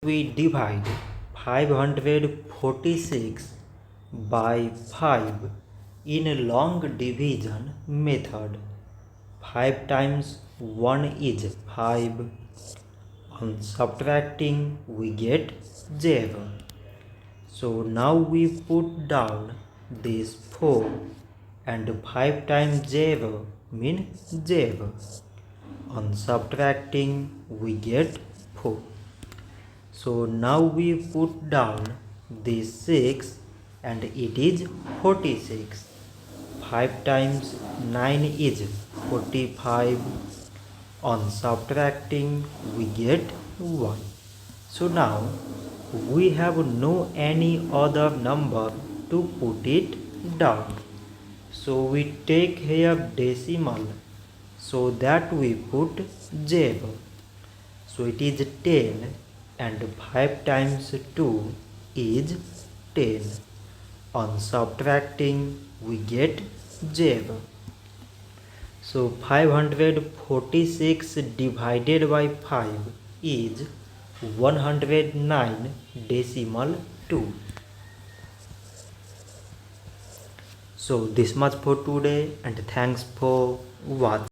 we divide 546 by 5 in a long division method. 5 times 1 is 5. On subtracting we get 0. So now we put down this 4 and 5 times 0 means 0. On subtracting we get 4. So now we put down this 6 and it is 46. 5 times 9 is 45. On subtracting we get 1. So now we have no any other number to put it down. So we take here decimal so that we put 0. So it is 10 and 5 times 2 is 10. On subtracting we get 0. So 546 divided by 5 is 109.2. So this much for today and thanks for watching.